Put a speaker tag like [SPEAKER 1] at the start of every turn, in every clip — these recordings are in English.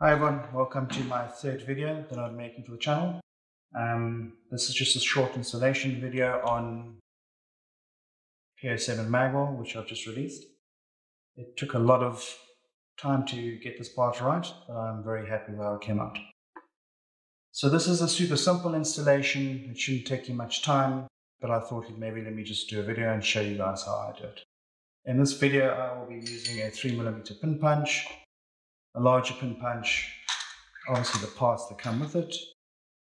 [SPEAKER 1] Hi everyone, welcome to my third video that I'm making for the channel. This is just a short installation video on P07 Magwell, which I've just released. It took a lot of time to get this part right, but I'm very happy with how it came out. So this is a super simple installation. It shouldn't take you much time, but I thought maybe let me just do a video and show you guys how I do it. In this video, I will be using a 3mm pin punch, a larger pin punch, obviously the parts that come with it,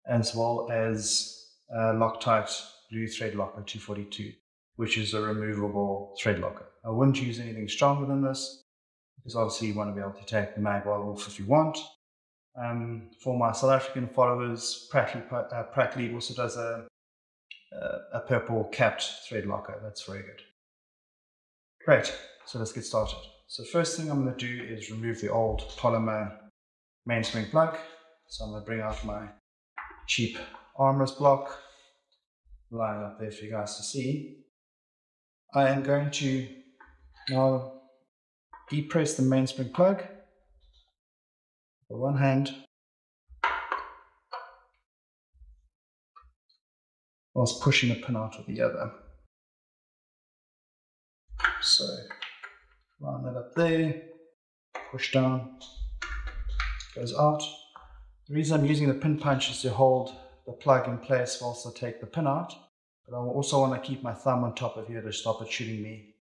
[SPEAKER 1] as well as a Loctite blue thread locker 242, which is a removable thread locker. I wouldn't use anything stronger than this, because obviously you want to be able to take the Magwell off if you want. For my South African followers, Pratley also does a purple capped thread locker. That's very good. Great, so let's get started. So first thing I'm going to do is remove the old polymer mainspring plug. So I'm going to bring out my cheap armrest block, line it up there for you guys to see. I am going to now depress the mainspring plug with one hand whilst pushing the pin out with the other. So line that up there, push down, goes out. The reason I'm using the pin punch is to hold the plug in place whilst I take the pin out, but I also want to keep my thumb on top of here to stop it shooting me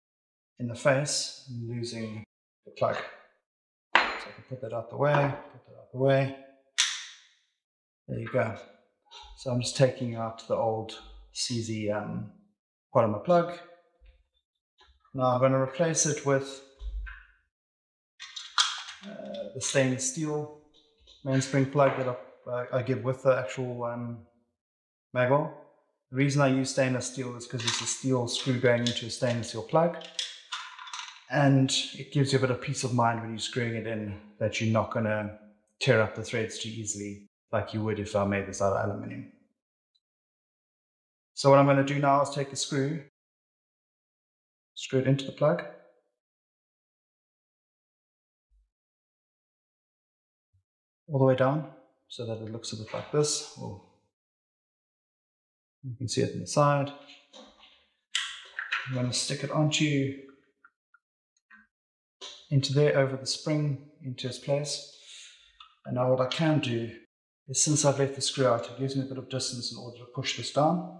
[SPEAKER 1] in the face and losing the plug. So I can put that out the way, There you go. So I'm just taking out the old CZ polymer plug. Now I'm going to replace it with the stainless steel mainspring plug that I get with the actual Magwell. The reason I use stainless steel is because it's a steel screw going into a stainless steel plug, and it gives you a bit of peace of mind when you're screwing it in that you're not going to tear up the threads too easily like you would if I made this out of aluminium. So what I'm going to do now is take the screw it into the plug, all the way down so that it looks a bit like this. Oh, you can see it on the side. I'm going to stick it into there over the spring into its place. And now what I can do is, since I've left the screw out, it gives me a bit of distance in order to push this down.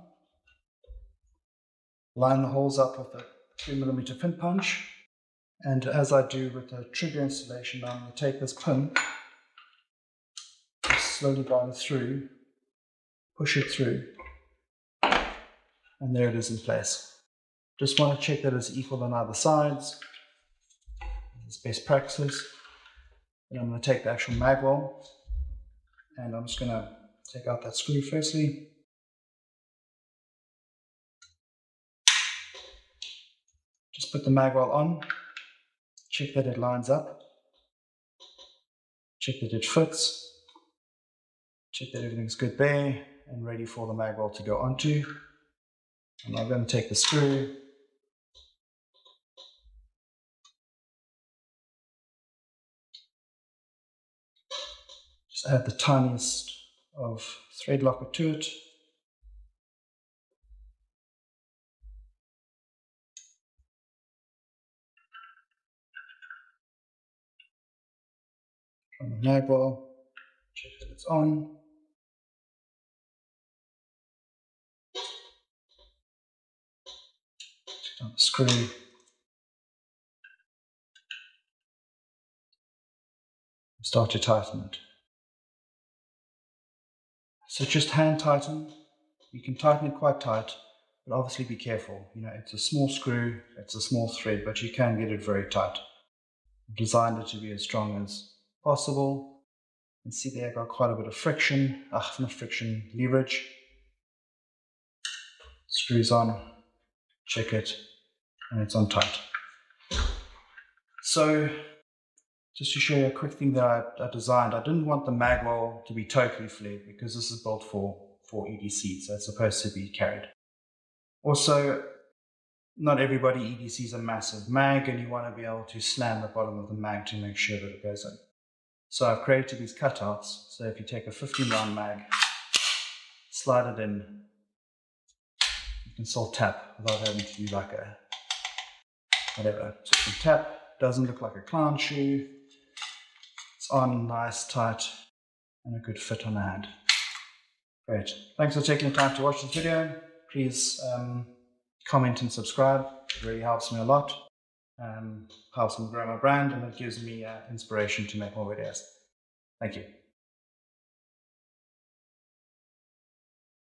[SPEAKER 1] Line the holes up with a 3mm pin punch, and as I do with the trigger installation, I'm going to take this pin, slowly guide it through, push it through, and there it is in place. Just want to check that it's equal on either sides. It's best practice. Then I'm going to take the actual Magwell, and I'm just going to take out that screw firstly. Just put the Magwell on, check that it lines up, check that it fits, check that everything's good there and ready for the Magwell to go onto. And I'm going to take the screw, just add the tiniest of thread locker to it. From the Magwell, check that it's on. Check down the screw. Start to tighten it. So just hand tighten. You can tighten it quite tight, but obviously be careful. You know, it's a small screw, it's a small thread, but you can get it very tight. I've designed it to be as strong as possible. You can see there I got quite a bit of friction, not friction, leverage. Screws on, check it, and it's on tight. So just to show you a quick thing that I designed, I didn't want the Magwell to be totally flared because this is built for EDC, so it's supposed to be carried. Also, not everybody EDCs a massive mag, and you want to be able to slam the bottom of the mag to make sure that it goes in. So I've created these cutouts. So if you take a 15 round mag, slide it in, you can still tap without having to do like a whatever. So you can tap, doesn't look like a clown shoe. It's on, nice, tight, and a good fit on the hand. Great. Thanks for taking the time to watch this video. Please comment and subscribe. It really helps me a lot. Helps me grow my brand, and it gives me inspiration to make more videos. Thank you.